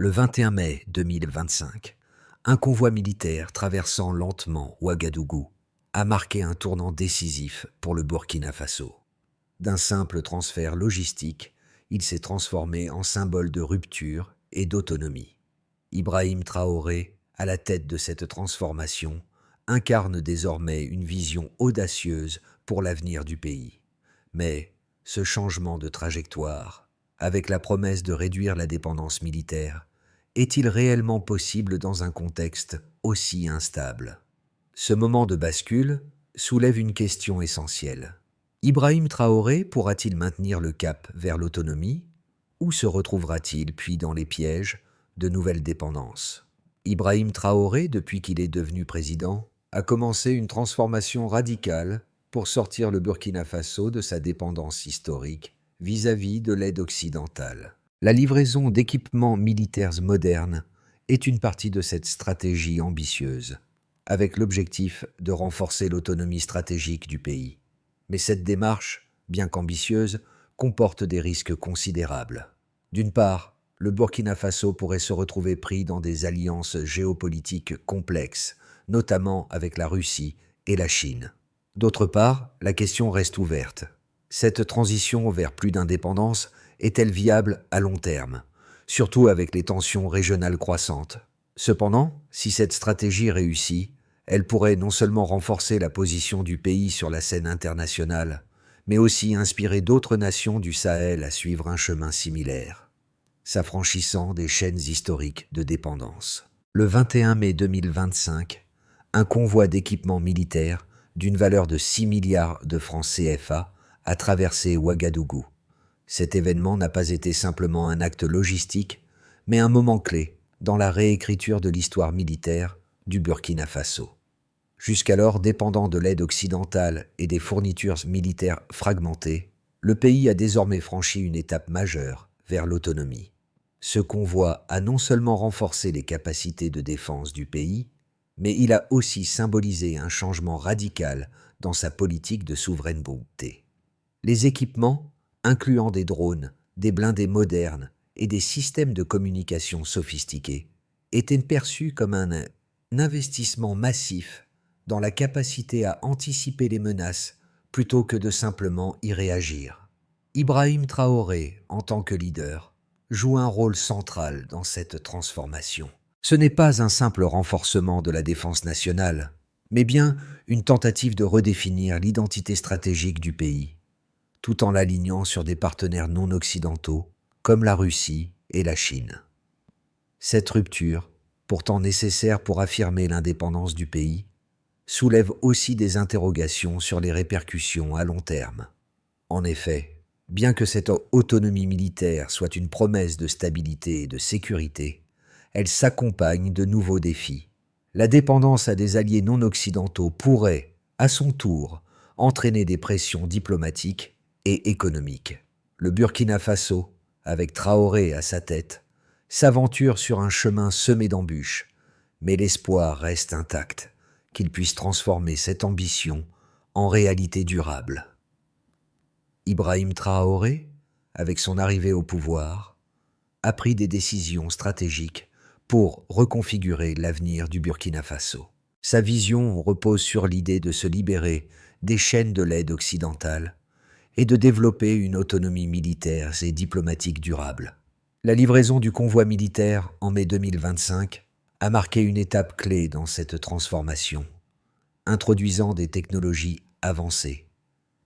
Le 21 mai 2025, un convoi militaire traversant lentement Ouagadougou a marqué un tournant décisif pour le Burkina Faso. D'un simple transfert logistique, il s'est transformé en symbole de rupture et d'autonomie. Ibrahim Traoré, à la tête de cette transformation, incarne désormais une vision audacieuse pour l'avenir du pays. Mais ce changement de trajectoire, avec la promesse de réduire la dépendance militaire, est-il réellement possible dans un contexte aussi instable? Ce moment de bascule soulève une question essentielle. Ibrahim Traoré pourra-t-il maintenir le cap vers l'autonomie ou se retrouvera-t-il puis dans les pièges de nouvelles dépendances? Ibrahim Traoré, depuis qu'il est devenu président, a commencé une transformation radicale pour sortir le Burkina Faso de sa dépendance historique vis-à-vis de l'aide occidentale. La livraison d'équipements militaires modernes est une partie de cette stratégie ambitieuse, avec l'objectif de renforcer l'autonomie stratégique du pays. Mais cette démarche, bien qu'ambitieuse, comporte des risques considérables. D'une part, le Burkina Faso pourrait se retrouver pris dans des alliances géopolitiques complexes, notamment avec la Russie et la Chine. D'autre part, la question reste ouverte. Cette transition vers plus d'indépendance est-elle viable à long terme, surtout avec les tensions régionales croissantes? Cependant, si cette stratégie réussit, elle pourrait non seulement renforcer la position du pays sur la scène internationale, mais aussi inspirer d'autres nations du Sahel à suivre un chemin similaire, s'affranchissant des chaînes historiques de dépendance. Le 21 mai 2025, un convoi d'équipements militaires d'une valeur de 6 milliards de francs CFA a traversé Ouagadougou. Cet événement n'a pas été simplement un acte logistique, mais un moment clé dans la réécriture de l'histoire militaire du Burkina Faso. Jusqu'alors dépendant de l'aide occidentale et des fournitures militaires fragmentées, le pays a désormais franchi une étape majeure vers l'autonomie. Ce convoi a non seulement renforcé les capacités de défense du pays, mais il a aussi symbolisé un changement radical dans sa politique de souveraineté. Les équipements, incluant des drones, des blindés modernes et des systèmes de communication sophistiqués, étaient perçus comme un investissement massif dans la capacité à anticiper les menaces plutôt que de simplement y réagir. Ibrahim Traoré, en tant que leader, joue un rôle central dans cette transformation. Ce n'est pas un simple renforcement de la défense nationale, mais bien une tentative de redéfinir l'identité stratégique du pays, tout en l'alignant sur des partenaires non occidentaux comme la Russie et la Chine. Cette rupture, pourtant nécessaire pour affirmer l'indépendance du pays, soulève aussi des interrogations sur les répercussions à long terme. En effet, bien que cette autonomie militaire soit une promesse de stabilité et de sécurité, elle s'accompagne de nouveaux défis. La dépendance à des alliés non occidentaux pourrait, à son tour, entraîner des pressions diplomatiques et économiques. Le Burkina Faso, avec Traoré à sa tête, s'aventure sur un chemin semé d'embûches, mais l'espoir reste intact qu'il puisse transformer cette ambition en réalité durable. Ibrahim Traoré, avec son arrivée au pouvoir, a pris des décisions stratégiques pour reconfigurer l'avenir du Burkina Faso. Sa vision repose sur l'idée de se libérer des chaînes de l'aide occidentale et de développer une autonomie militaire et diplomatique durable. La livraison du convoi militaire en mai 2025 a marqué une étape clé dans cette transformation, introduisant des technologies avancées,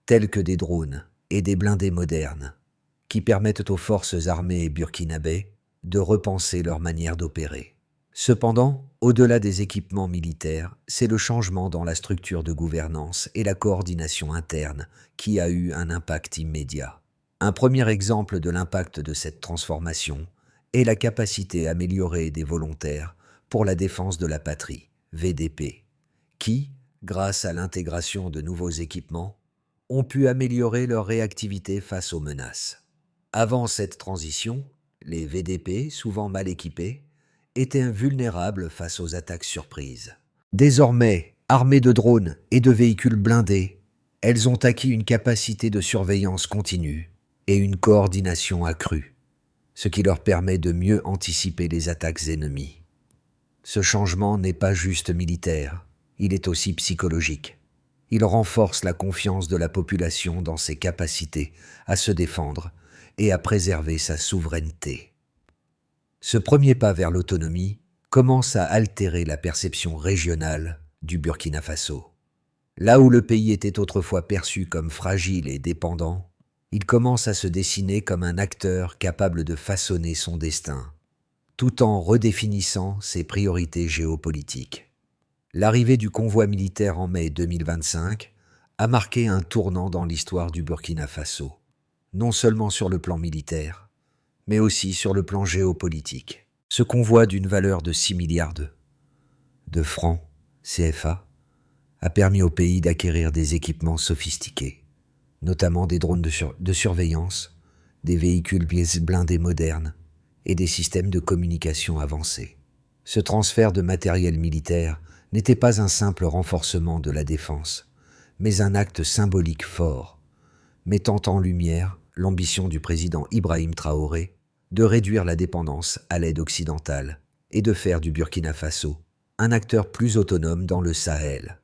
telles que des drones et des blindés modernes, qui permettent aux forces armées burkinabées de repenser leur manière d'opérer. Cependant, au-delà des équipements militaires, c'est le changement dans la structure de gouvernance et la coordination interne qui a eu un impact immédiat. Un premier exemple de l'impact de cette transformation est la capacité améliorée des volontaires pour la défense de la patrie, VDP, qui, grâce à l'intégration de nouveaux équipements, ont pu améliorer leur réactivité face aux menaces. Avant cette transition, les VDP, souvent mal équipés, étaient invulnérables face aux attaques surprises. Désormais, armées de drones et de véhicules blindés, elles ont acquis une capacité de surveillance continue et une coordination accrue. ce qui leur permet de mieux anticiper les attaques ennemies. Ce changement n'est pas juste militaire, il est aussi psychologique. Il renforce la confiance de la population dans ses capacités à se défendre et à préserver sa souveraineté. Ce premier pas vers l'autonomie commence à altérer la perception régionale du Burkina Faso. Là où le pays était autrefois perçu comme fragile et dépendant, il commence à se dessiner comme un acteur capable de façonner son destin, tout en redéfinissant ses priorités géopolitiques. L'arrivée du convoi militaire en mai 2025 a marqué un tournant dans l'histoire du Burkina Faso, non seulement sur le plan militaire, mais aussi sur le plan géopolitique. Ce convoi d'une valeur de 6 milliards de francs CFA a permis au pays d'acquérir des équipements sophistiqués, notamment des drones de surveillance, des véhicules blindés modernes et des systèmes de communication avancés. Ce transfert de matériel militaire n'était pas un simple renforcement de la défense, mais un acte symbolique fort, mettant en lumière l'ambition du président Ibrahim Traoré de réduire la dépendance à l'aide occidentale et de faire du Burkina Faso un acteur plus autonome dans le Sahel.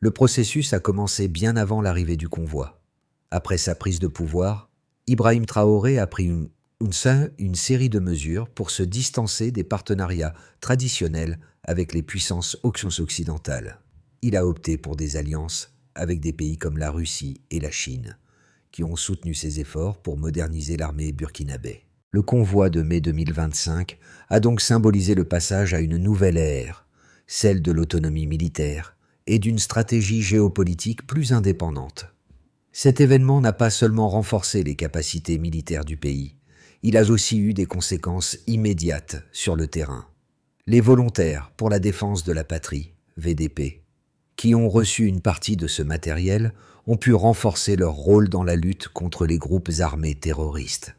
Le processus a commencé bien avant l'arrivée du convoi. Après sa prise de pouvoir, Ibrahim Traoré a pris une série de mesures pour se distancer des partenariats traditionnels avec les puissances occidentales. Il a opté pour des alliances avec des pays comme la Russie et la Chine, qui ont soutenu ses efforts pour moderniser l'armée burkinabé. Le convoi de mai 2025 a donc symbolisé le passage à une nouvelle ère, celle de l'autonomie militaire et d'une stratégie géopolitique plus indépendante. Cet événement n'a pas seulement renforcé les capacités militaires du pays, il a aussi eu des conséquences immédiates sur le terrain. Les volontaires pour la défense de la patrie, VDP, qui ont reçu une partie de ce matériel, ont pu renforcer leur rôle dans la lutte contre les groupes armés terroristes.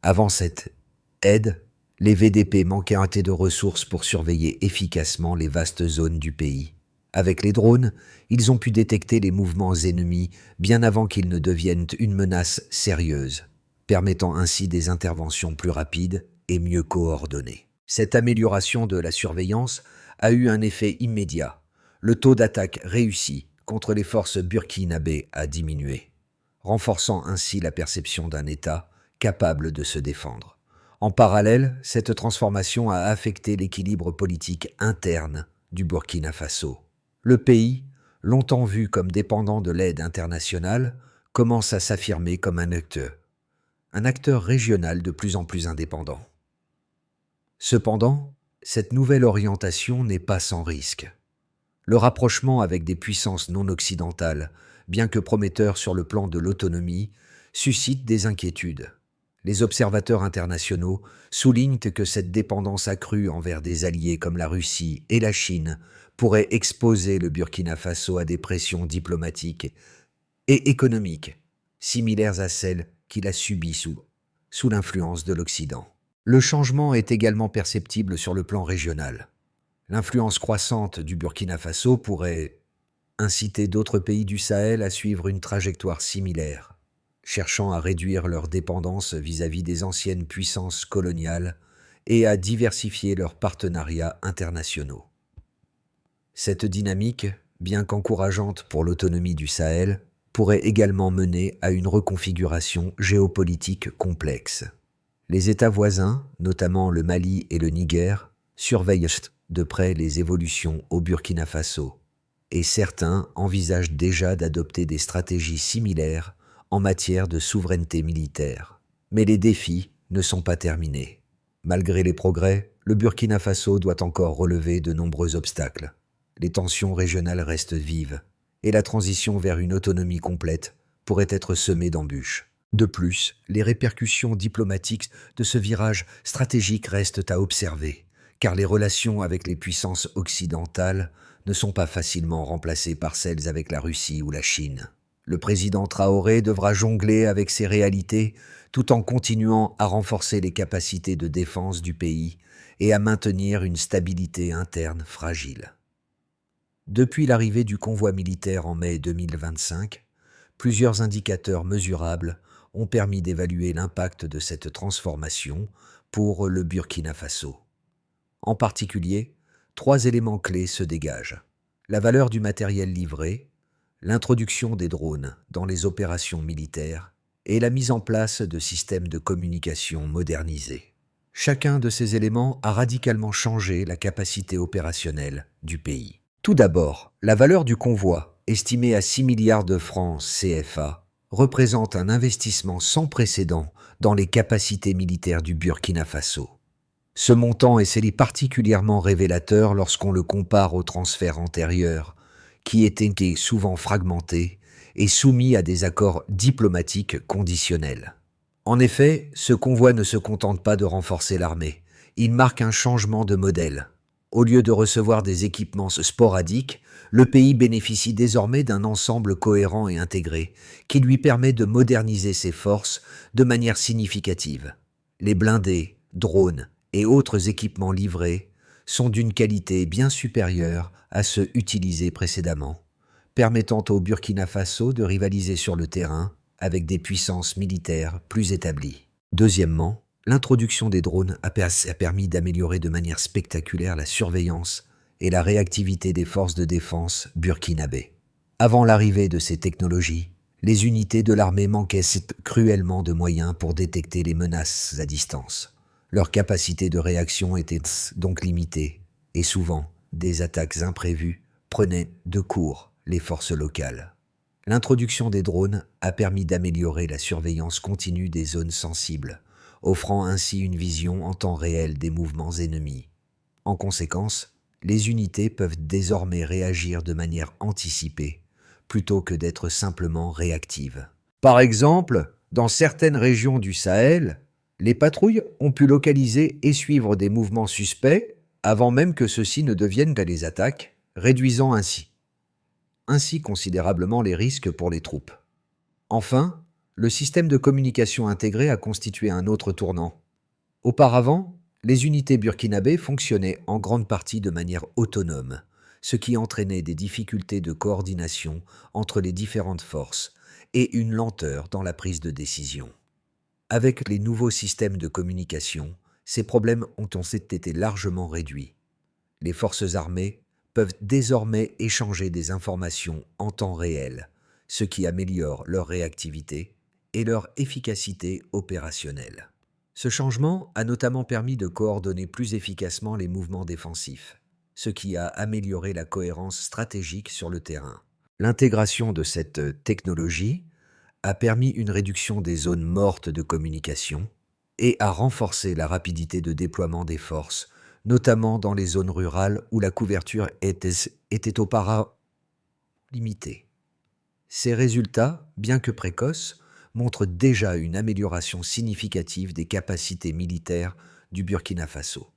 Avant cette aide, les VDP manquaient de ressources pour surveiller efficacement les vastes zones du pays. Avec les drones, ils ont pu détecter les mouvements ennemis bien avant qu'ils ne deviennent une menace sérieuse, permettant ainsi des interventions plus rapides et mieux coordonnées. Cette amélioration de la surveillance a eu un effet immédiat. Le taux d'attaque réussi contre les forces burkinabées a diminué, renforçant ainsi la perception d'un État capable de se défendre. En parallèle, cette transformation a affecté l'équilibre politique interne du Burkina Faso. Le pays, longtemps vu comme dépendant de l'aide internationale, commence à s'affirmer comme un acteur régional de plus en plus indépendant. Cependant, cette nouvelle orientation n'est pas sans risque. Le rapprochement avec des puissances non occidentales, bien que prometteur sur le plan de l'autonomie, suscite des inquiétudes. Les observateurs internationaux soulignent que cette dépendance accrue envers des alliés comme la Russie et la Chine pourrait exposer le Burkina Faso à des pressions diplomatiques et économiques, similaires à celles qu'il a subies sous l'influence de l'Occident. Le changement est également perceptible sur le plan régional. L'influence croissante du Burkina Faso pourrait inciter d'autres pays du Sahel à suivre une trajectoire similaire, cherchant à réduire leur dépendance vis-à-vis des anciennes puissances coloniales et à diversifier leurs partenariats internationaux. Cette dynamique, bien qu'encourageante pour l'autonomie du Sahel, pourrait également mener à une reconfiguration géopolitique complexe. Les États voisins, notamment le Mali et le Niger, surveillent de près les évolutions au Burkina Faso, et certains envisagent déjà d'adopter des stratégies similaires en matière de souveraineté militaire. Mais les défis ne sont pas terminés. Malgré les progrès, le Burkina Faso doit encore relever de nombreux obstacles. Les tensions régionales restent vives, et la transition vers une autonomie complète pourrait être semée d'embûches. De plus, les répercussions diplomatiques de ce virage stratégique restent à observer, car les relations avec les puissances occidentales ne sont pas facilement remplacées par celles avec la Russie ou la Chine. Le président Traoré devra jongler avec ces réalités tout en continuant à renforcer les capacités de défense du pays et à maintenir une stabilité interne fragile. Depuis l'arrivée du convoi militaire en mai 2025, plusieurs indicateurs mesurables ont permis d'évaluer l'impact de cette transformation pour le Burkina Faso. En particulier, 3 éléments clés se dégagent. La valeur du matériel livré, l'introduction des drones dans les opérations militaires et la mise en place de systèmes de communication modernisés. Chacun de ces éléments a radicalement changé la capacité opérationnelle du pays. Tout d'abord, la valeur du convoi, estimée à 6 milliards de francs CFA, représente un investissement sans précédent dans les capacités militaires du Burkina Faso. Ce montant est particulièrement révélateur lorsqu'on le compare aux transferts antérieurs, qui étaient souvent fragmentés et soumis à des accords diplomatiques conditionnels. En effet, ce convoi ne se contente pas de renforcer l'armée, il marque un changement de modèle. Au lieu de recevoir des équipements sporadiques, le pays bénéficie désormais d'un ensemble cohérent et intégré, qui lui permet de moderniser ses forces de manière significative. Les blindés, drones et autres équipements livrés sont d'une qualité bien supérieure à ceux utilisés précédemment, permettant au Burkina Faso de rivaliser sur le terrain avec des puissances militaires plus établies. Deuxièmement, l'introduction des drones a permis d'améliorer de manière spectaculaire la surveillance et la réactivité des forces de défense burkinabées. Avant l'arrivée de ces technologies, les unités de l'armée manquaient cruellement de moyens pour détecter les menaces à distance. Leur capacité de réaction était donc limitée et souvent, des attaques imprévues prenaient de court les forces locales. L'introduction des drones a permis d'améliorer la surveillance continue des zones sensibles, offrant ainsi une vision en temps réel des mouvements ennemis. En conséquence, les unités peuvent désormais réagir de manière anticipée, plutôt que d'être simplement réactives. Par exemple, dans certaines régions du Sahel, les patrouilles ont pu localiser et suivre des mouvements suspects avant même que ceux-ci ne deviennent des attaques, réduisant ainsi considérablement les risques pour les troupes. Enfin, le système de communication intégré a constitué un autre tournant. Auparavant, les unités burkinabées fonctionnaient en grande partie de manière autonome, ce qui entraînait des difficultés de coordination entre les différentes forces et une lenteur dans la prise de décision. Avec les nouveaux systèmes de communication, ces problèmes ont été largement réduits. Les forces armées peuvent désormais échanger des informations en temps réel, ce qui améliore leur réactivité et leur efficacité opérationnelle. Ce changement a notamment permis de coordonner plus efficacement les mouvements défensifs, ce qui a amélioré la cohérence stratégique sur le terrain. L'intégration de cette technologie a permis une réduction des zones mortes de communication et a renforcé la rapidité de déploiement des forces, notamment dans les zones rurales où la couverture était auparavant limitée. Ces résultats, bien que précoces, montrent déjà une amélioration significative des capacités militaires du Burkina Faso.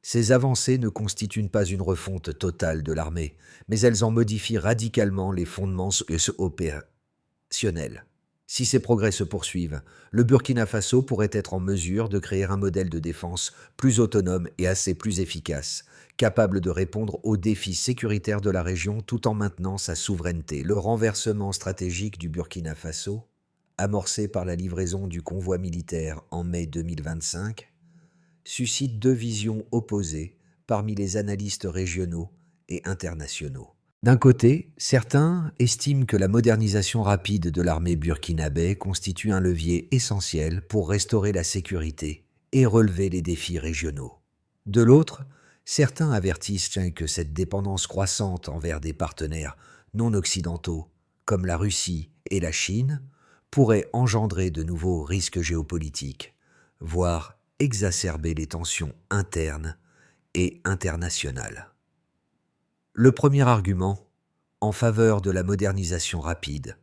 Ces avancées ne constituent pas une refonte totale de l'armée, mais elles en modifient radicalement les fondements opérationnels. Si ces progrès se poursuivent, le Burkina Faso pourrait être en mesure de créer un modèle de défense plus autonome et plus efficace, capable de répondre aux défis sécuritaires de la région tout en maintenant sa souveraineté. Le renversement stratégique du Burkina Faso, amorcé par la livraison du convoi militaire en mai 2025, suscite 2 visions opposées parmi les analystes régionaux et internationaux. D'un côté, certains estiment que la modernisation rapide de l'armée burkinabé constitue un levier essentiel pour restaurer la sécurité et relever les défis régionaux. De l'autre, certains avertissent que cette dépendance croissante envers des partenaires non occidentaux, comme la Russie et la Chine, pourrait engendrer de nouveaux risques géopolitiques, voire exacerber les tensions internes et internationales. Le premier argument, en faveur de la modernisation rapide,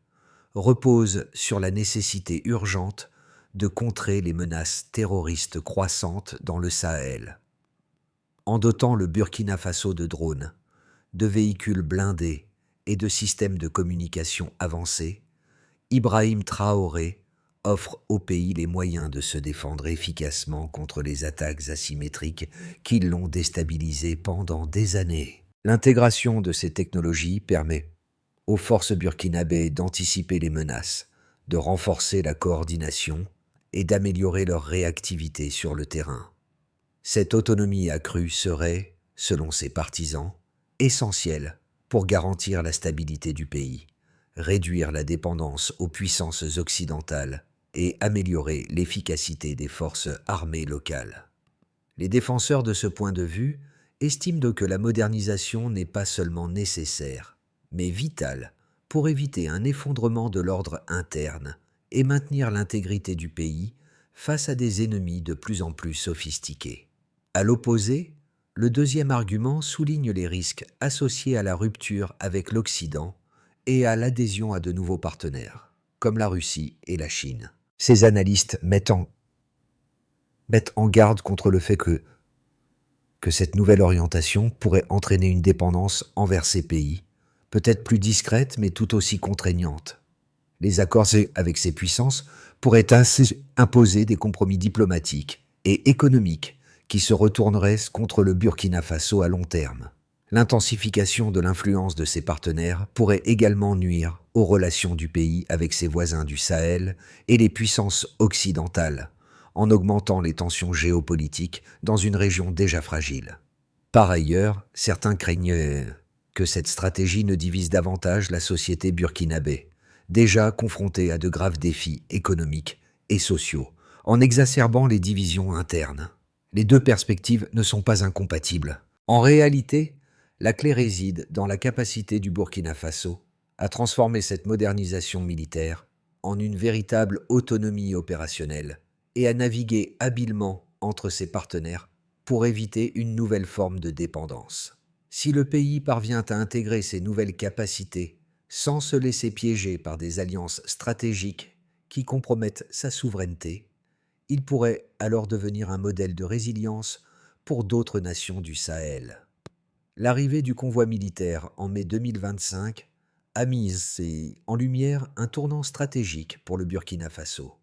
repose sur la nécessité urgente de contrer les menaces terroristes croissantes dans le Sahel. En dotant le Burkina Faso de drones, de véhicules blindés et de systèmes de communication avancés, Ibrahim Traoré offre au pays les moyens de se défendre efficacement contre les attaques asymétriques qui l'ont déstabilisé pendant des années. L'intégration de ces technologies permet aux forces burkinabées d'anticiper les menaces, de renforcer la coordination et d'améliorer leur réactivité sur le terrain. Cette autonomie accrue serait, selon ses partisans, essentielle pour garantir la stabilité du pays, réduire la dépendance aux puissances occidentales et améliorer l'efficacité des forces armées locales. Les défenseurs de ce point de vue estiment donc que la modernisation n'est pas seulement nécessaire, mais vitale pour éviter un effondrement de l'ordre interne et maintenir l'intégrité du pays face à des ennemis de plus en plus sophistiqués. À l'opposé, le deuxième argument souligne les risques associés à la rupture avec l'Occident et à l'adhésion à de nouveaux partenaires, comme la Russie et la Chine. Ces analystes mettent en garde contre le fait que cette nouvelle orientation pourrait entraîner une dépendance envers ces pays, peut-être plus discrète mais tout aussi contraignante. Les accords avec ces puissances pourraient ainsi imposer des compromis diplomatiques et économiques qui se retourneraient contre le Burkina Faso à long terme. L'intensification de l'influence de ses partenaires pourrait également nuire aux relations du pays avec ses voisins du Sahel et les puissances occidentales, en augmentant les tensions géopolitiques dans une région déjà fragile. Par ailleurs, certains craignaient que cette stratégie ne divise davantage la société burkinabé, déjà confrontée à de graves défis économiques et sociaux, en exacerbant les divisions internes. Les deux perspectives ne sont pas incompatibles. En réalité, la clé réside dans la capacité du Burkina Faso à transformer cette modernisation militaire en une véritable autonomie opérationnelle et à naviguer habilement entre ses partenaires pour éviter une nouvelle forme de dépendance. Si le pays parvient à intégrer ces nouvelles capacités sans se laisser piéger par des alliances stratégiques qui compromettent sa souveraineté, il pourrait alors devenir un modèle de résilience pour d'autres nations du Sahel. L'arrivée du convoi militaire en mai 2025 a mis en lumière un tournant stratégique pour le Burkina Faso.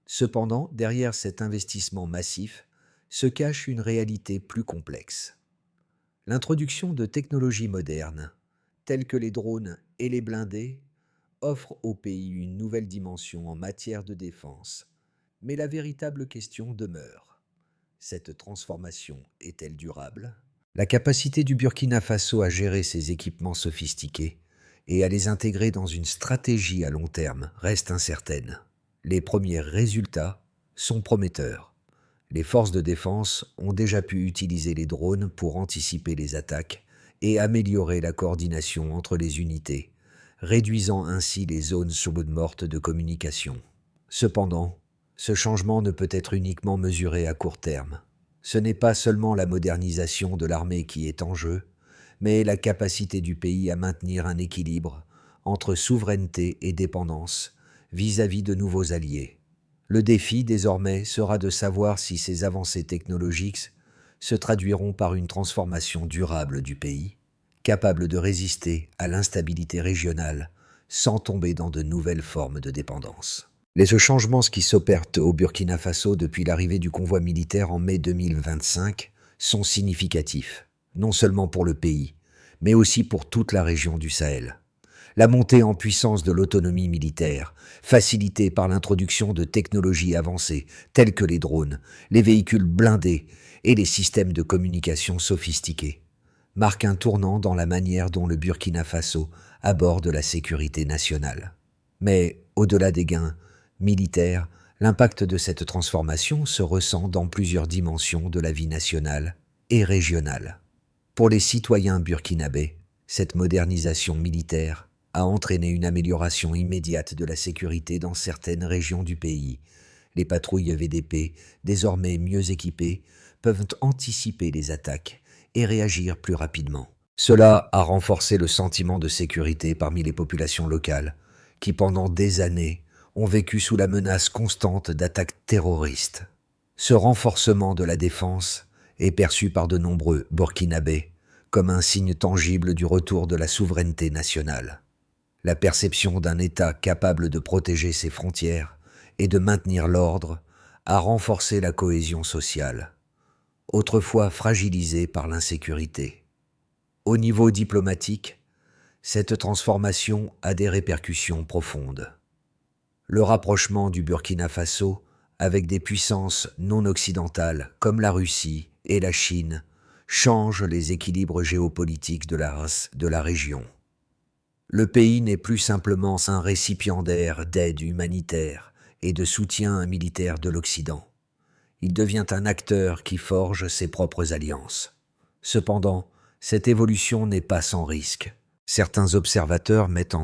Cependant, derrière cet investissement massif se cache une réalité plus complexe. L'introduction de technologies modernes, telles que les drones et les blindés, offre au pays une nouvelle dimension en matière de défense. Mais la véritable question demeure. Cette transformation est-elle durable ? La capacité du Burkina Faso à gérer ces équipements sophistiqués et à les intégrer dans une stratégie à long terme reste incertaine. Les premiers résultats sont prometteurs. Les forces de défense ont déjà pu utiliser les drones pour anticiper les attaques et améliorer la coordination entre les unités, réduisant ainsi les zones mortes de communication. Cependant, ce changement ne peut être uniquement mesuré à court terme. Ce n'est pas seulement la modernisation de l'armée qui est en jeu, mais la capacité du pays à maintenir un équilibre entre souveraineté et dépendance vis-à-vis de nouveaux alliés. Le défi désormais sera de savoir si ces avancées technologiques se traduiront par une transformation durable du pays, capable de résister à l'instabilité régionale sans tomber dans de nouvelles formes de dépendance. Les changements qui s'opèrent au Burkina Faso depuis l'arrivée du convoi militaire en mai 2025 sont significatifs, non seulement pour le pays, mais aussi pour toute la région du Sahel. La montée en puissance de l'autonomie militaire, facilitée par l'introduction de technologies avancées telles que les drones, les véhicules blindés et les systèmes de communication sophistiqués, marque un tournant dans la manière dont le Burkina Faso aborde la sécurité nationale. Mais, au-delà des gains militaires, l'impact de cette transformation se ressent dans plusieurs dimensions de la vie nationale et régionale. Pour les citoyens burkinabés, cette modernisation militaire a entraîné une amélioration immédiate de la sécurité dans certaines régions du pays. Les patrouilles VDP, désormais mieux équipées, peuvent anticiper les attaques et réagir plus rapidement. Cela a renforcé le sentiment de sécurité parmi les populations locales, qui pendant des années ont vécu sous la menace constante d'attaques terroristes. Ce renforcement de la défense est perçu par de nombreux Burkinabés comme un signe tangible du retour de la souveraineté nationale. La perception d'un État capable de protéger ses frontières et de maintenir l'ordre a renforcé la cohésion sociale, autrefois fragilisée par l'insécurité. Au niveau diplomatique, cette transformation a des répercussions profondes. Le rapprochement du Burkina Faso avec des puissances non occidentales comme la Russie et la Chine change les équilibres géopolitiques de la région. Le pays n'est plus simplement un récipiendaire d'aide humanitaire et de soutien militaire de l'Occident. Il devient un acteur qui forge ses propres alliances. Cependant, cette évolution n'est pas sans risque. Certains observateurs mettent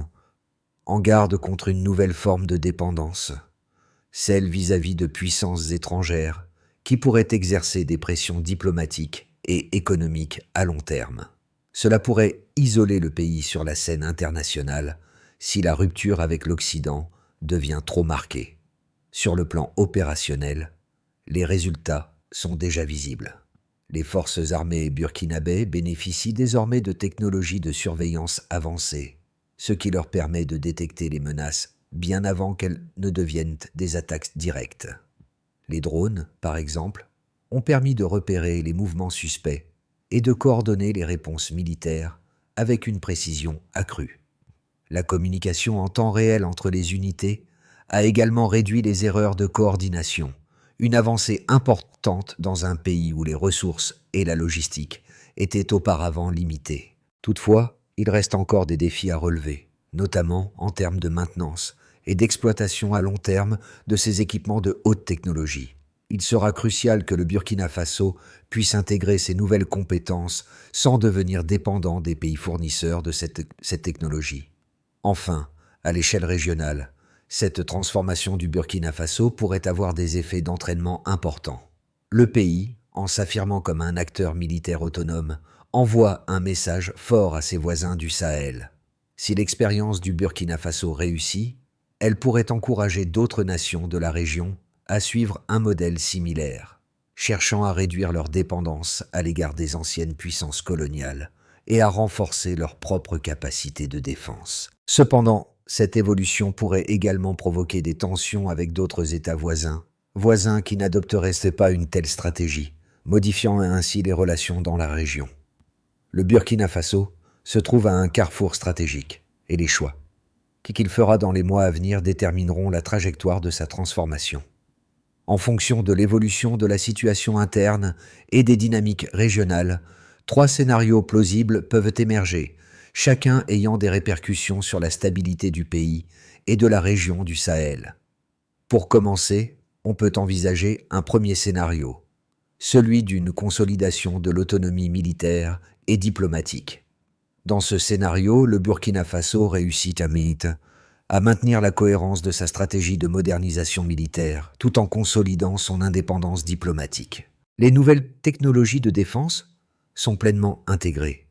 en garde contre une nouvelle forme de dépendance, celle vis-à-vis de puissances étrangères qui pourraient exercer des pressions diplomatiques et économiques à long terme. Cela pourrait isoler le pays sur la scène internationale si la rupture avec l'Occident devient trop marquée. Sur le plan opérationnel, les résultats sont déjà visibles. Les forces armées burkinabées bénéficient désormais de technologies de surveillance avancées, ce qui leur permet de détecter les menaces bien avant qu'elles ne deviennent des attaques directes. Les drones, par exemple, ont permis de repérer les mouvements suspects et de coordonner les réponses militaires avec une précision accrue. La communication en temps réel entre les unités a également réduit les erreurs de coordination, une avancée importante dans un pays où les ressources et la logistique étaient auparavant limitées. Toutefois, il reste encore des défis à relever, notamment en termes de maintenance et d'exploitation à long terme de ces équipements de haute technologie. Il sera crucial que le Burkina Faso puisse intégrer ces nouvelles compétences sans devenir dépendant des pays fournisseurs de cette technologie. Enfin, à l'échelle régionale, cette transformation du Burkina Faso pourrait avoir des effets d'entraînement importants. Le pays, en s'affirmant comme un acteur militaire autonome, envoie un message fort à ses voisins du Sahel. Si l'expérience du Burkina Faso réussit, elle pourrait encourager d'autres nations de la région à suivre un modèle similaire, cherchant à réduire leur dépendance à l'égard des anciennes puissances coloniales et à renforcer leur propre capacité de défense. Cependant, cette évolution pourrait également provoquer des tensions avec d'autres États voisins qui n'adopteraient pas une telle stratégie, modifiant ainsi les relations dans la région. Le Burkina Faso se trouve à un carrefour stratégique, et les choix qu'il fera dans les mois à venir détermineront la trajectoire de sa transformation. En fonction de l'évolution de la situation interne et des dynamiques régionales, 3 scénarios plausibles peuvent émerger, chacun ayant des répercussions sur la stabilité du pays et de la région du Sahel. Pour commencer, on peut envisager un premier scénario, celui d'une consolidation de l'autonomie militaire et diplomatique. Dans ce scénario, le Burkina Faso réussit à maintenir la cohérence de sa stratégie de modernisation militaire, tout en consolidant son indépendance diplomatique. Les nouvelles technologies de défense sont pleinement intégrées,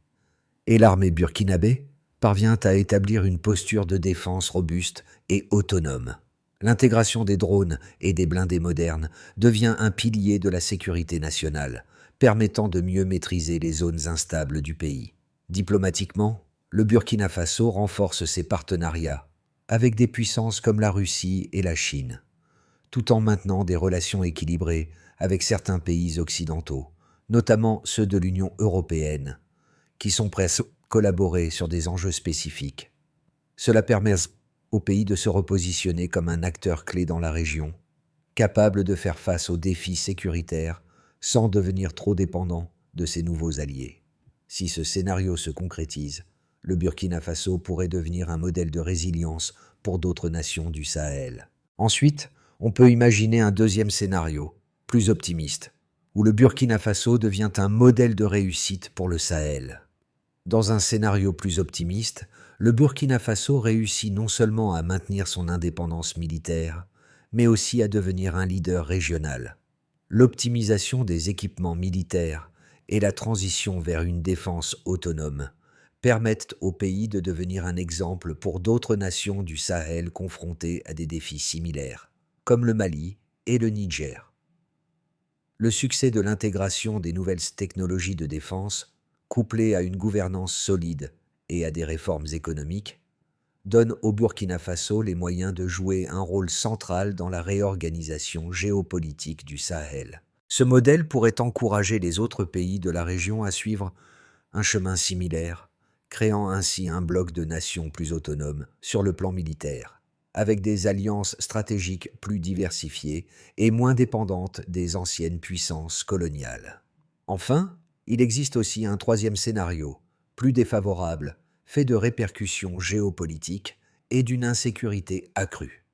et l'armée burkinabé parvient à établir une posture de défense robuste et autonome. L'intégration des drones et des blindés modernes devient un pilier de la sécurité nationale, permettant de mieux maîtriser les zones instables du pays. Diplomatiquement, le Burkina Faso renforce ses partenariats avec des puissances comme la Russie et la Chine, tout en maintenant des relations équilibrées avec certains pays occidentaux, notamment ceux de l'Union européenne, qui sont prêts à collaborer sur des enjeux spécifiques. Cela permet au pays de se repositionner comme un acteur clé dans la région, capable de faire face aux défis sécuritaires sans devenir trop dépendant de ses nouveaux alliés. Si ce scénario se concrétise, le Burkina Faso pourrait devenir un modèle de résilience pour d'autres nations du Sahel. Ensuite, on peut imaginer un deuxième scénario, plus optimiste, où le Burkina Faso devient un modèle de réussite pour le Sahel. Dans un scénario plus optimiste, le Burkina Faso réussit non seulement à maintenir son indépendance militaire, mais aussi à devenir un leader régional. L'optimisation des équipements militaires et la transition vers une défense autonome permettent au pays de devenir un exemple pour d'autres nations du Sahel confrontées à des défis similaires, comme le Mali et le Niger. Le succès de l'intégration des nouvelles technologies de défense, couplé à une gouvernance solide et à des réformes économiques, donne au Burkina Faso les moyens de jouer un rôle central dans la réorganisation géopolitique du Sahel. Ce modèle pourrait encourager les autres pays de la région à suivre un chemin similaire, créant ainsi un bloc de nations plus autonomes sur le plan militaire, avec des alliances stratégiques plus diversifiées et moins dépendantes des anciennes puissances coloniales. Enfin, il existe aussi un troisième scénario, plus défavorable, fait de répercussions géopolitiques et d'une insécurité accrue.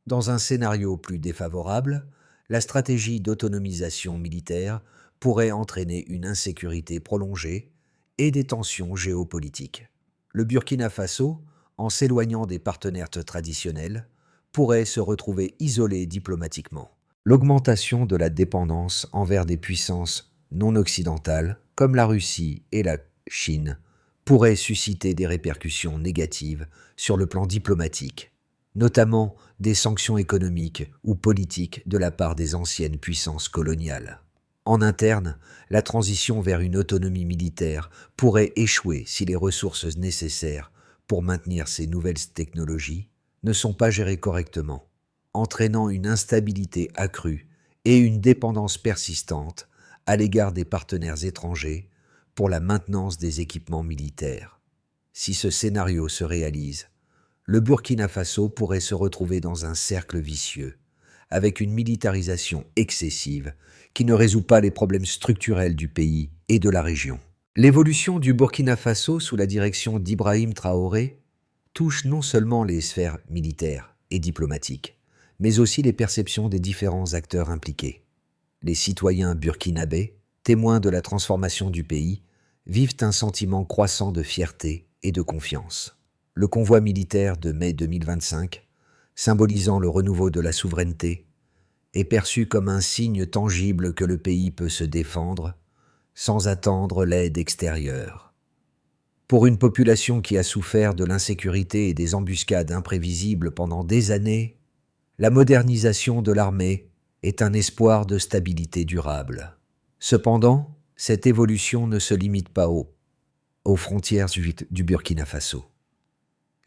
Dans un scénario plus défavorable, la stratégie d'autonomisation militaire pourrait entraîner une insécurité prolongée et des tensions géopolitiques. Le Burkina Faso, en s'éloignant des partenaires traditionnels, pourrait se retrouver isolé diplomatiquement. L'augmentation de la dépendance envers des puissances non occidentales, comme la Russie et la Chine, pourrait susciter des répercussions négatives sur le plan diplomatique, notamment des sanctions économiques ou politiques de la part des anciennes puissances coloniales. En interne, la transition vers une autonomie militaire pourrait échouer si les ressources nécessaires pour maintenir ces nouvelles technologies ne sont pas gérées correctement, entraînant une instabilité accrue et une dépendance persistante à l'égard des partenaires étrangers pour la maintenance des équipements militaires. Si ce scénario se réalise, le Burkina Faso pourrait se retrouver dans un cercle vicieux, avec une militarisation excessive qui ne résout pas les problèmes structurels du pays et de la région. L'évolution du Burkina Faso sous la direction d'Ibrahim Traoré touche non seulement les sphères militaires et diplomatiques, mais aussi les perceptions des différents acteurs impliqués. Les citoyens burkinabés, témoins de la transformation du pays, vivent un sentiment croissant de fierté et de confiance. Le convoi militaire de mai 2025, symbolisant le renouveau de la souveraineté, est perçu comme un signe tangible que le pays peut se défendre sans attendre l'aide extérieure. Pour une population qui a souffert de l'insécurité et des embuscades imprévisibles pendant des années, la modernisation de l'armée est un espoir de stabilité durable. Cependant, cette évolution ne se limite pas aux frontières du Burkina Faso.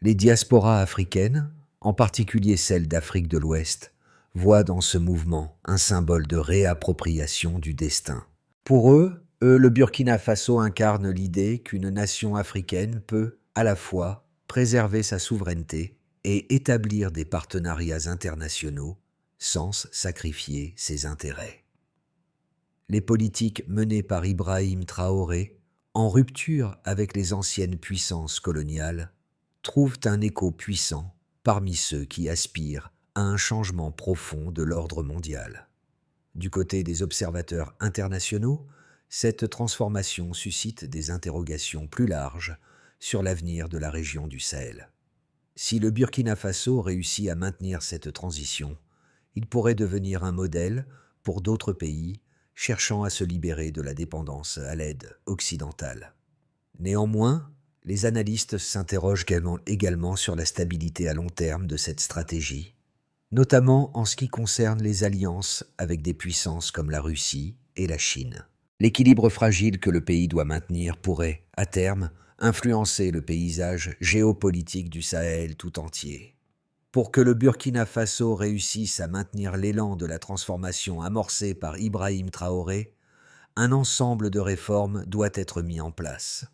Les diasporas africaines, en particulier celles d'Afrique de l'Ouest, voient dans ce mouvement un symbole de réappropriation du destin. Pour eux, le Burkina Faso incarne l'idée qu'une nation africaine peut, à la fois, préserver sa souveraineté et établir des partenariats internationaux sans sacrifier ses intérêts. Les politiques menées par Ibrahim Traoré, en rupture avec les anciennes puissances coloniales, trouvent un écho puissant parmi ceux qui aspirent à un changement profond de l'ordre mondial. Du côté des observateurs internationaux, cette transformation suscite des interrogations plus larges sur l'avenir de la région du Sahel. Si le Burkina Faso réussit à maintenir cette transition, il pourrait devenir un modèle pour d'autres pays cherchant à se libérer de la dépendance à l'aide occidentale. Néanmoins, les analystes s'interrogent également sur la stabilité à long terme de cette stratégie, notamment en ce qui concerne les alliances avec des puissances comme la Russie et la Chine. L'équilibre fragile que le pays doit maintenir pourrait, à terme, influencer le paysage géopolitique du Sahel tout entier. Pour que le Burkina Faso réussisse à maintenir l'élan de la transformation amorcée par Ibrahim Traoré, un ensemble de réformes doit être mis en place.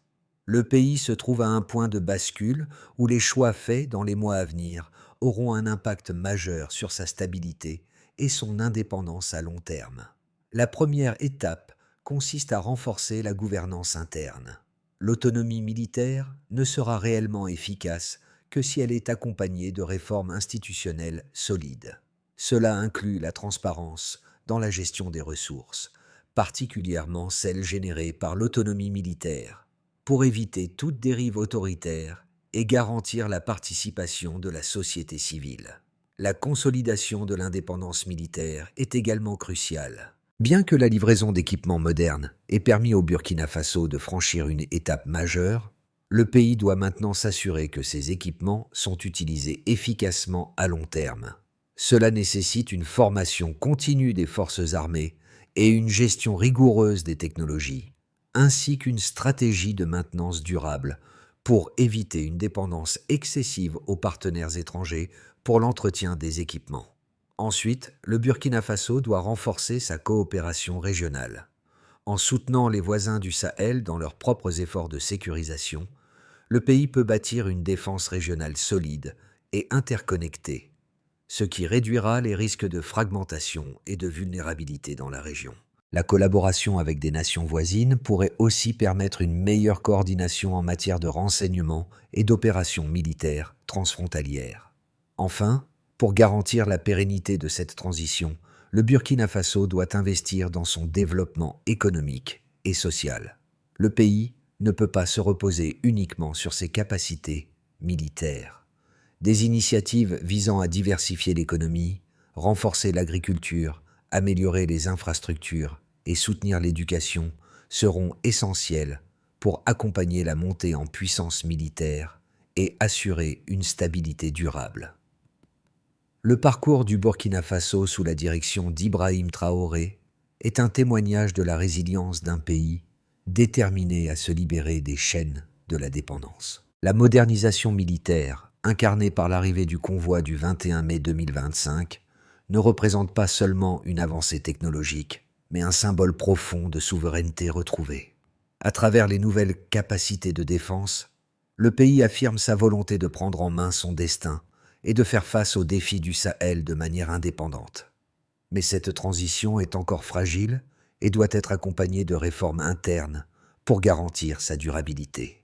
Le pays se trouve à un point de bascule où les choix faits dans les mois à venir auront un impact majeur sur sa stabilité et son indépendance à long terme. La première étape consiste à renforcer la gouvernance interne. L'autonomie militaire ne sera réellement efficace que si elle est accompagnée de réformes institutionnelles solides. Cela inclut la transparence dans la gestion des ressources, particulièrement celles générées par l'autonomie militaire, pour éviter toute dérive autoritaire et garantir la participation de la société civile. La consolidation de l'indépendance militaire est également cruciale. Bien que la livraison d'équipements modernes ait permis au Burkina Faso de franchir une étape majeure, le pays doit maintenant s'assurer que ces équipements sont utilisés efficacement à long terme. Cela nécessite une formation continue des forces armées et une gestion rigoureuse des technologies, ainsi qu'une stratégie de maintenance durable pour éviter une dépendance excessive aux partenaires étrangers pour l'entretien des équipements. Ensuite, le Burkina Faso doit renforcer sa coopération régionale. En soutenant les voisins du Sahel dans leurs propres efforts de sécurisation, le pays peut bâtir une défense régionale solide et interconnectée, ce qui réduira les risques de fragmentation et de vulnérabilité dans la région. La collaboration avec des nations voisines pourrait aussi permettre une meilleure coordination en matière de renseignement et d'opérations militaires transfrontalières. Enfin, pour garantir la pérennité de cette transition, le Burkina Faso doit investir dans son développement économique et social. Le pays ne peut pas se reposer uniquement sur ses capacités militaires. Des initiatives visant à diversifier l'économie, renforcer l'agriculture, améliorer les infrastructures et soutenir l'éducation seront essentielles pour accompagner la montée en puissance militaire et assurer une stabilité durable. Le parcours du Burkina Faso sous la direction d'Ibrahim Traoré est un témoignage de la résilience d'un pays déterminé à se libérer des chaînes de la dépendance. La modernisation militaire, incarnée par l'arrivée du convoi du 21 mai 2025, ne représente pas seulement une avancée technologique, mais un symbole profond de souveraineté retrouvée. À travers les nouvelles capacités de défense, le pays affirme sa volonté de prendre en main son destin et de faire face aux défis du Sahel de manière indépendante. Mais cette transition est encore fragile et doit être accompagnée de réformes internes pour garantir sa durabilité.